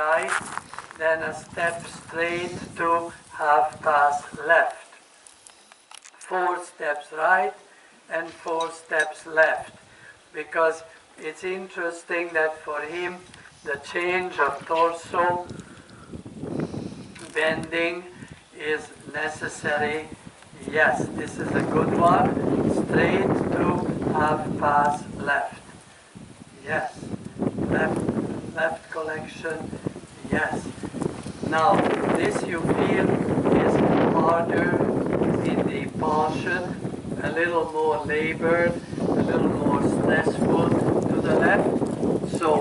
right, then a step straight to half-pass left. 4 steps right and 4 steps left, because it's interesting that for him the change of torso bending is necessary. Yes, this is a good one. Straight to half-pass left. Yes. Left collection. Yes. Now, this you feel is harder in the impulsion, a little more labored, a little more stressful to the left. So,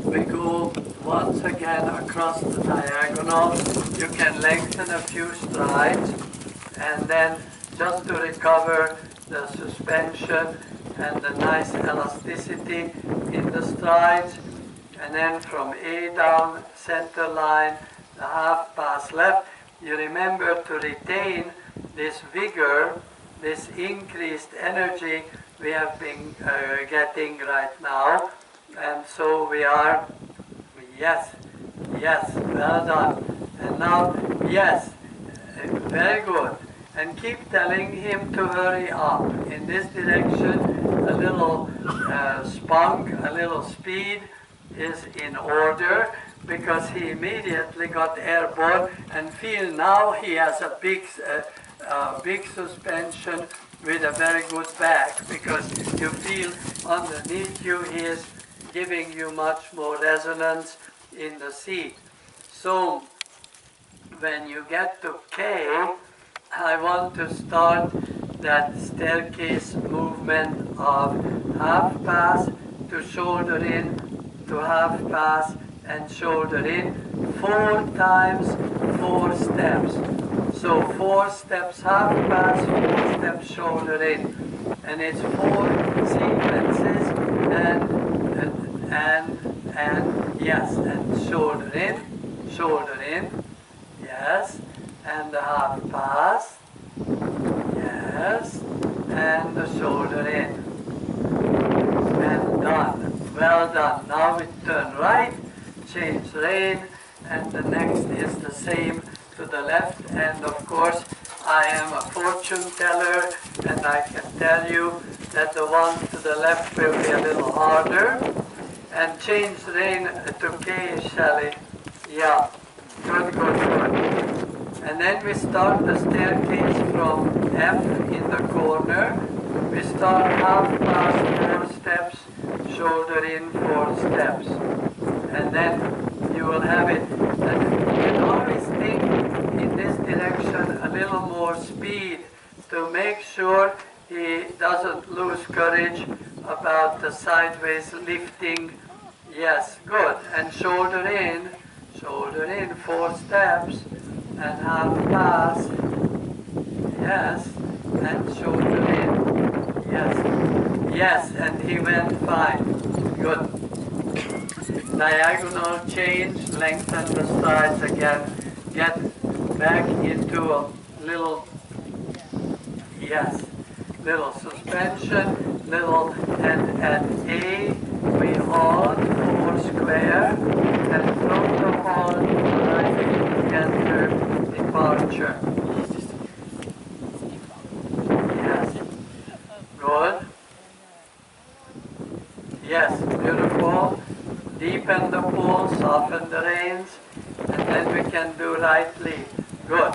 we go once again across the diagonal. You can lengthen a few strides, and then just to recover the suspension and the nice elasticity in the strides, and then from A down, center line, the half-pass left, you remember to retain this vigor, this increased energy we have been getting right now. And so we are, yes, well done. And now, yes, very good. And keep telling him to hurry up. In this direction, a little spunk, a little speed is in order, because he immediately got airborne, and feel now he has a big suspension with a very good back, because you feel underneath you he is giving you much more resonance in the seat. So when you get to K, I want to start that staircase movement of half pass to shoulder in, to half pass and shoulder in, 4 times 4 steps. So 4 steps half pass, 4 steps shoulder in. And it's 4 sequences, and yes, and shoulder in, yes, and the half pass, yes, and the shoulder in. And done. Well done. Now we turn right, change lane, and the next is the same to the left. And of course, I am a fortune teller, and I can tell you that the one to the left will be a little harder. And change lane to K, Chaille. Yeah, good. And then we start the staircase from F in the corner. We start half pass 4 steps, shoulder in 4 steps. And then you will have it. And you can always think in this direction a little more speed to make sure he doesn't lose courage about the sideways lifting. Yes, good. And shoulder in 4 steps, and half pass, yes, and shoulder in, yes, and he went fine, good. Diagonal change, lengthen the strides again, get back into a little, yes, little suspension, little, and at A, we hold 4 square, and from the hold, right, enter departure. Yes, good. Yes, beautiful. Deepen the pull, soften the reins, and then we can do right lead. Good.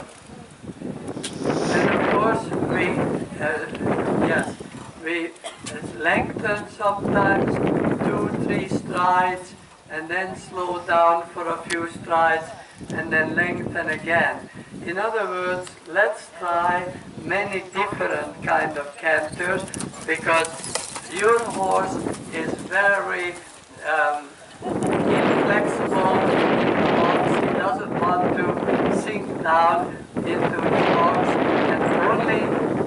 And of course, we lengthen sometimes 2-3 strides, and then slow down for a few strides, and then lengthen again. In other words, let's try many different kind of canters, because your horse is very inflexible in the box. He doesn't want to sink down into the box, and only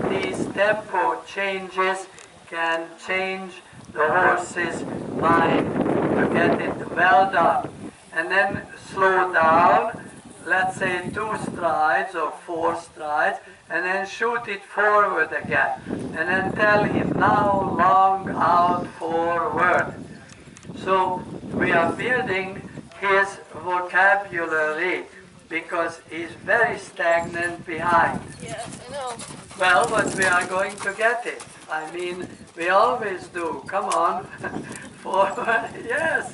these tempo changes can change the horse's mind to get it well done. And then slow down, let's say 2 strides or 4 strides, and then shoot it forward again. And then tell him, now long out forward. So we are building his vocabulary because he's very stagnant behind. Yes, I know. Well, but we are going to get it. I mean, we always do. Come on. Forward. Yes.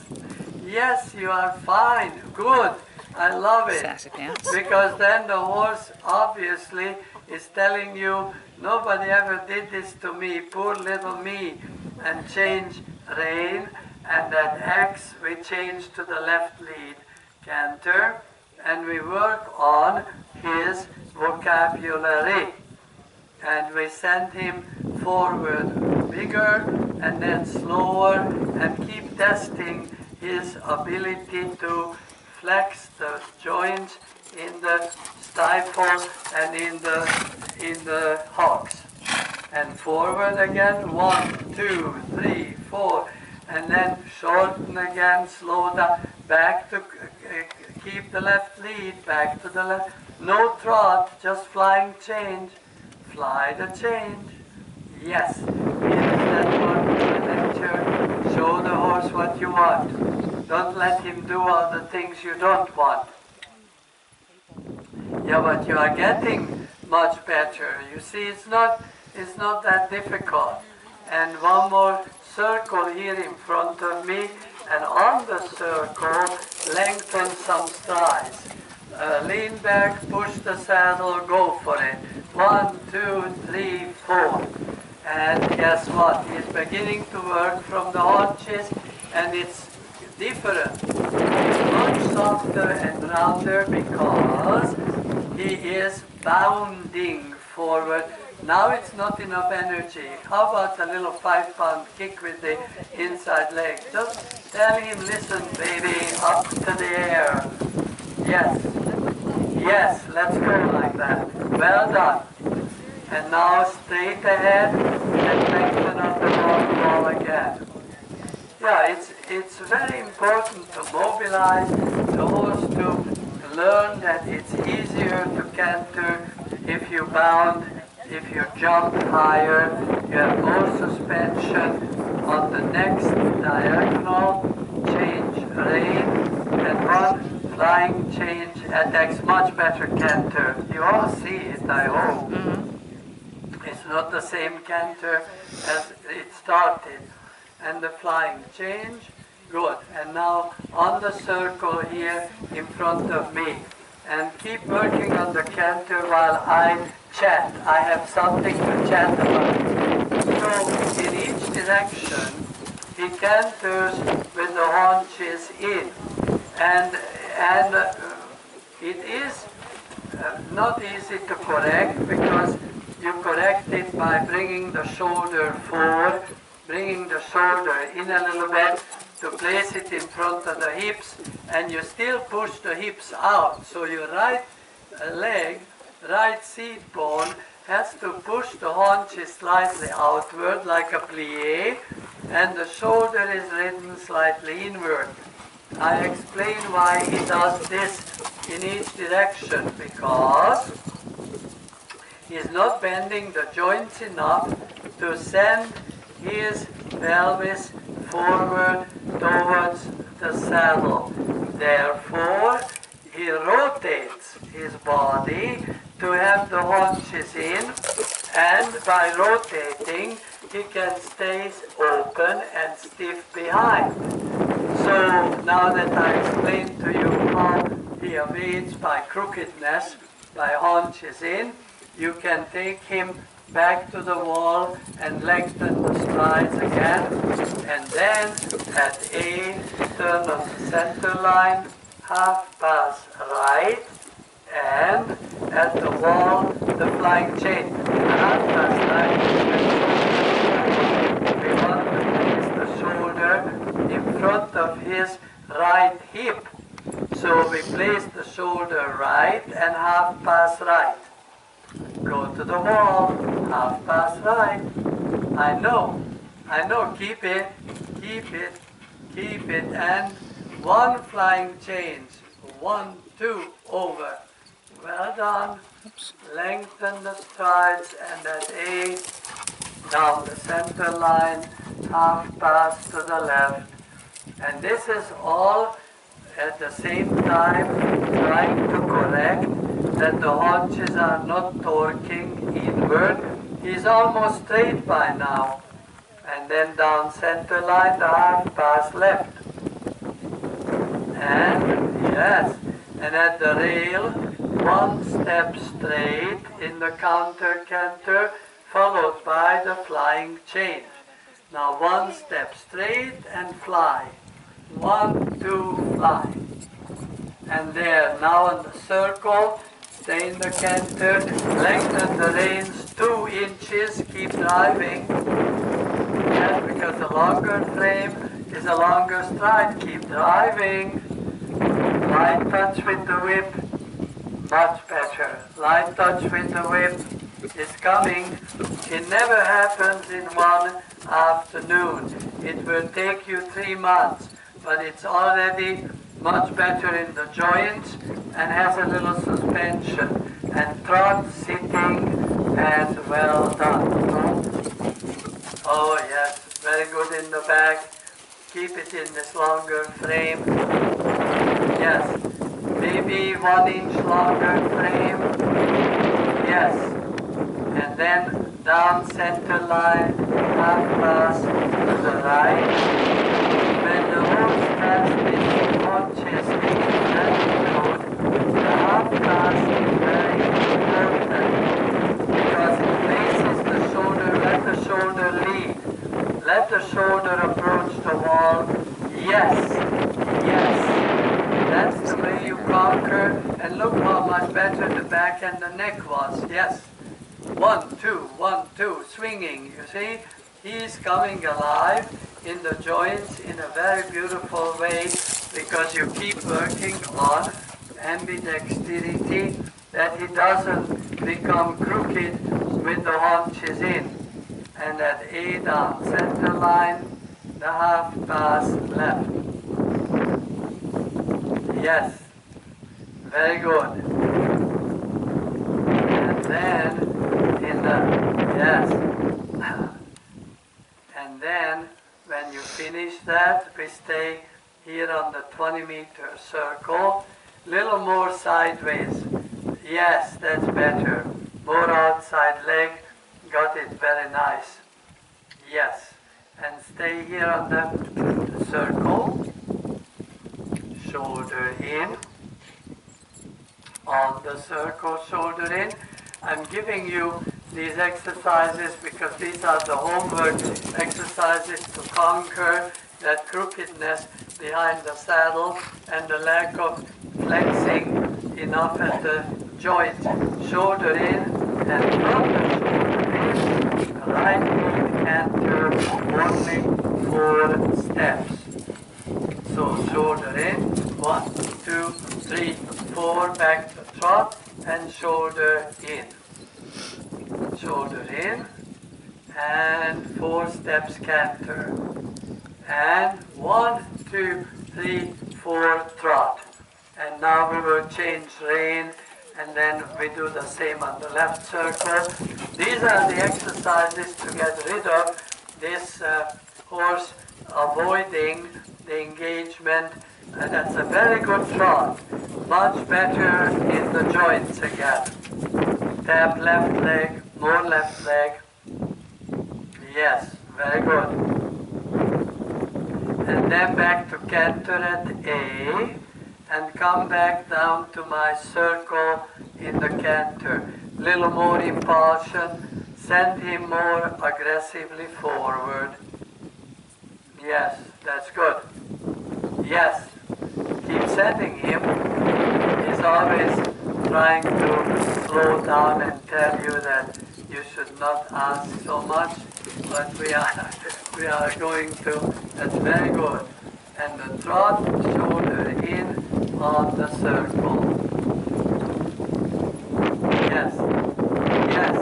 Yes, you are fine. Good. I love it. Sassy pants. Because then the horse obviously is telling you, nobody ever did this to me, poor little me. And change rein, and that X we change to the left lead canter, and we work on his vocabulary. And we send him forward bigger and then slower and keep testing his ability to flex the joints in the stifle and in the hocks. And forward again, 1, 2, 3, 4, and then shorten again, slow down, back to keep the left lead, back to the left. No trot, just flying change. Fly the change. Yes, here's that one for the lecture. Show the horse what you want. Don't let him do all the things you don't want. Yeah, but you are getting much better. You see, it's not that difficult. And one more circle here in front of me, and on the circle, lengthen some strides. Lean back, push the saddle, go for it. 1, 2, 3, 4. And guess what? He's beginning to work from the haunches, and it's different. It's much softer and rounder because he is bounding forward. Now it's not enough energy. How about a little 5-pound kick with the inside leg? Just tell him, listen, baby, up to the air. Yes. Yes, let's go like that. Well done. And now straight ahead and lengthen up the long ball again. Yeah, it's very important to mobilize the horse to learn that it's easier to canter if you bound, if you jump higher. You have more suspension on the next diagonal, change rein, and one flying change attacks much better canter. You all see it, I hope. It's not the same canter as it started. And the flying change, good. And now on the circle here in front of me. And keep working on the canter while I chat. I have something to chat about. So in each direction, he canters with the haunches in. And it is not easy to correct because you correct it by bringing the shoulder forward, bringing the shoulder in a little bit to place it in front of the hips, and you still push the hips out. So your right leg, right seat bone, has to push the haunches slightly outward like a plie, and the shoulder is ridden slightly inward. I explain why he does this in each direction, because he's not bending the joints enough to send his pelvis forward towards the saddle. Therefore, he rotates his body to have the haunches in, and by rotating, he can stay open and stiff behind. So now that I explained to you how he evades by crookedness, by haunches in, you can take him back to the wall and lengthen the strides again, and then at A, turn on the center line, half pass right, and at the wall, the flying chain. Half pass right, we want to place the shoulder in front of his right hip. So we place the shoulder right and half pass right. Go to the wall, half pass right. I know, keep it, and one flying change. 1, 2, over. Well done. Lengthen the strides, and at 8, down the center line, half pass to the left. And this is all at the same time trying to correct that the haunches are not torquing inward. He's almost straight by now. And then down center line, the half pass left. And yes, and at the rail, one step straight in the counter canter, followed by the flying change. Now one step straight and fly. 1, 2, fly. And there, now in the circle, stay in the canter, lengthen the reins 2 inches, keep driving. Yes, because the longer frame is a longer stride, keep driving. Light touch with the whip, much better. Light touch with the whip is coming. It never happens in one afternoon. It will take you 3 months, but it's already much better in the joints and has a little suspension. And trot, sitting, and well done. Oh yes, very good in the back. Keep it in this longer frame. Yes, maybe 1 inch longer frame. Yes, and then down center line, half pass to the right. When the horse has its haunches in attitude, the half pass is very important because it faces the shoulder, let the shoulder lead. Let the shoulder approach the wall. Yes, yes. That's the way you conquer. And look how much better the back and the neck was. Yes. 1, 2, 1, 2. Swinging. You see? He's coming alive in the joints in a very beautiful way because you keep working on ambidexterity that he doesn't become crooked with the haunches in. And at A down center line, the half pass left. Yes, very good. And then in the, yes. And then when you finish that, we stay here on the 20-meter circle, little more sideways. Yes, that's better. More outside leg. Got it, very nice. Yes, and stay here on the circle, shoulder in, on the circle, shoulder in. I'm giving you these exercises because these are the homework exercises to conquer that crookedness behind the saddle and the lack of flexing enough at the joint. Shoulder in and from the shoulder in, right knee canter, only 4 steps. So shoulder in, 1, 2, 3, 4, back to trot and shoulder in. Shoulder in and 4 steps canter. And 1, 2, 3, 4 trot. And now we will change rein and then we do the same on the left circle. These are the exercises to get rid of this horse avoiding the engagement. And that's a very good trot. Much better in the joints again. Tap left leg, more left leg. Yes, very good. And then back to canter at A. And come back down to my circle in the canter. Little more impulsion. Send him more aggressively forward. Yes, that's good. Yes, keep sending him. He's always trying to slow down and tell you that you should not ask so much, but we are going to. That's very good. And the trot, shoulder in, on the circle. Yes, yes,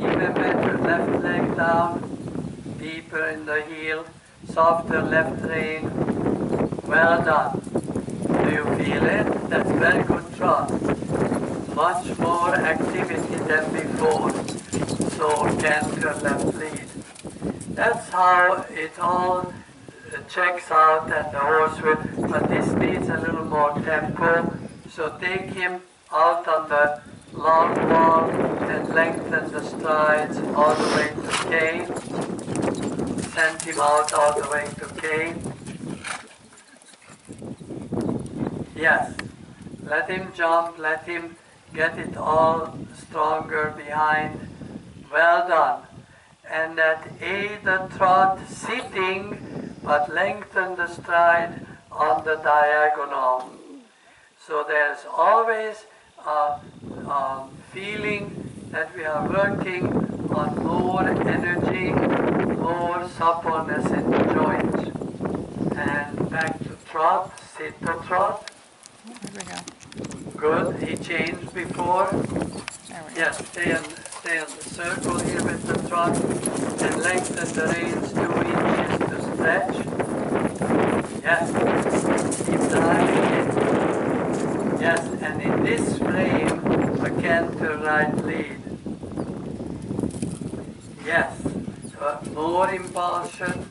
even better. Left leg down, deeper in the heel, softer left rein. Well done. Do you feel it? That's very good trot. Much more activity than before. So canter left lead. That's how it all checks out and the horse will, but this needs a little more tempo. So take him out on the long walk and lengthen the strides all the way to K. Send him out all the way to K. Yes. Let him jump, let him get it all stronger behind. Well done. And at A, the trot sitting, but lengthen the stride on the diagonal. So there's always a feeling that we are working on more energy, more suppleness in the joints. And back to trot, sit to trot. There we go. Good, he changed before. There we go. Yes, stay in the circle here with the trot and lengthen the reins 2 inches to stretch. Yes, keep driving it. Yes, and in this frame, a canter right lead. Yes, so more impulsion.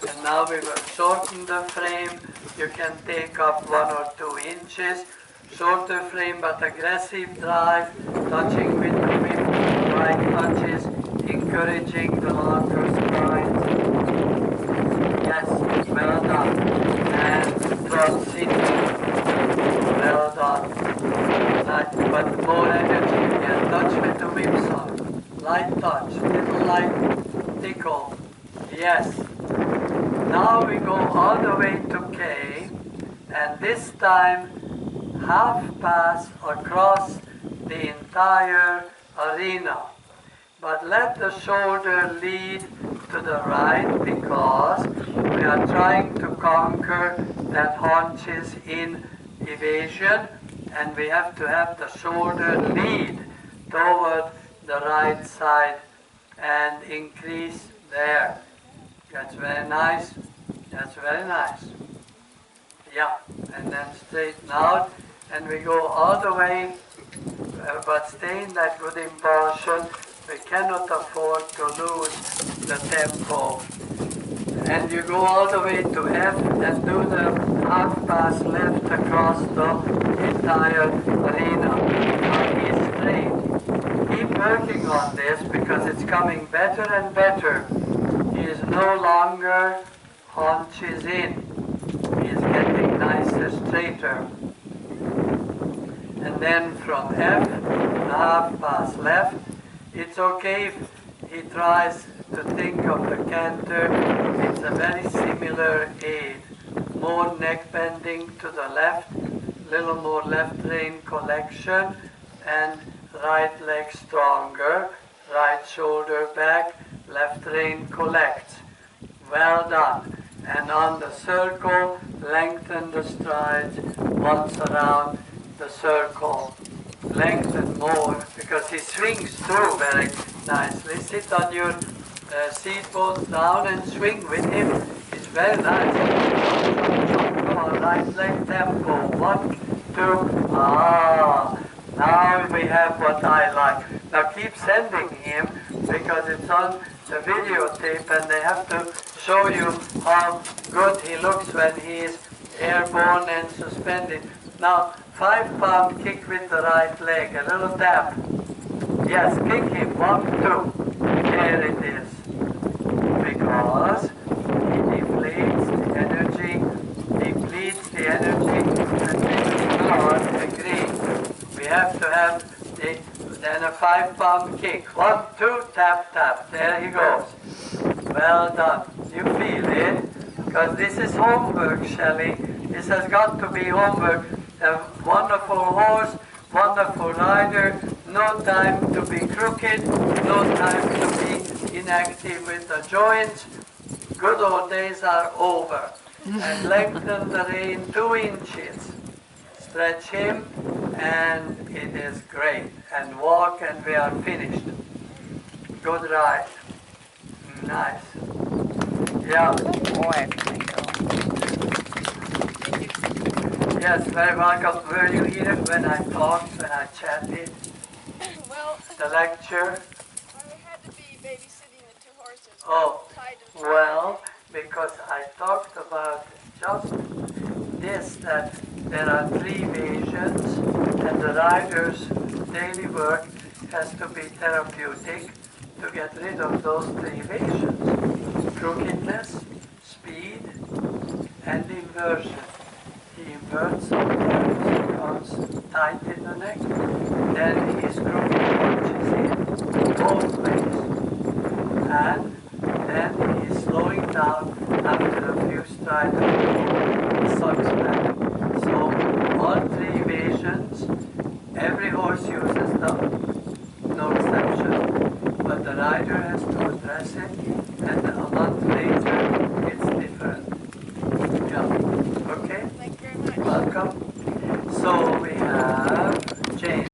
And now we will shorten the frame. You can take up 1 or 2 inches. Shorter frame but aggressive drive, touching with the whip, right touches, encouraging the longer strides. Yes, well done. And trot sitting, well done. But more energy again. Touch with the whipsaw. Light touch, little light tickle. Yes. Now we go all the way to K, and this time half pass across the entire arena. But let the shoulder lead to the right because we are trying to conquer that haunches in evasion, and we have to have the shoulder lead toward the right side and increase there. That's very nice. That's very nice. Yeah, and then straighten out, and we go all the way, but stay in that good impulsion. We cannot afford to lose the tempo. And you go all the way to F and do the half pass left across the entire arena. Now he's straight. Keep working on this because it's coming better and better. He is no longer haunches in. He is getting nicer, straighter. And then from F, half pass left. It's okay if he tries to think of the canter. It's a very similar aid. More neck bending to the left, little more left rein collection, and right leg stronger, right shoulder back, left rein collects. Well done. And on the circle, lengthen the strides once around the circle. Lengthen more because he swings through very nicely. Sit on your seat bones down and swing with him. It's very nice. Come on, right leg tempo. 1, 2, now we have what I like. Now keep sending him because it's on the videotape and they have to show you how good he looks when he is airborne and suspended. Now 5-pound kick with the right leg, a little tap. Yes, kick him, 1, 2. There it is. Because he depletes the energy, and we do not agree. We have to have then a 5-pound kick. 1, 2, tap, tap. There he goes. Well done. You feel it? Because this is homework, Shelley. This has got to be homework. A wonderful horse, wonderful rider, no time to be crooked, no time to be inactive with the joints. Good old days are over. And lengthen the rein 2 inches. Stretch him, and it is great. And walk, and we are finished. Good ride. Nice. Yeah. Boy, Yes, very welcome. Were you here when I talked, when I chatted? Well, The lecture? I had to be babysitting the 2 horses. Oh, Tied them. well, because I talked about just this that there are three variations and the rider's daily work has to be therapeutic to get rid of those three variations: crookedness, speed, and inversion. He inverts sometimes, becomes tight in the neck, then he is crooked, punches in both ways, and then he is slowing down after a few strides and sucks back. So all three variations, every horse uses them.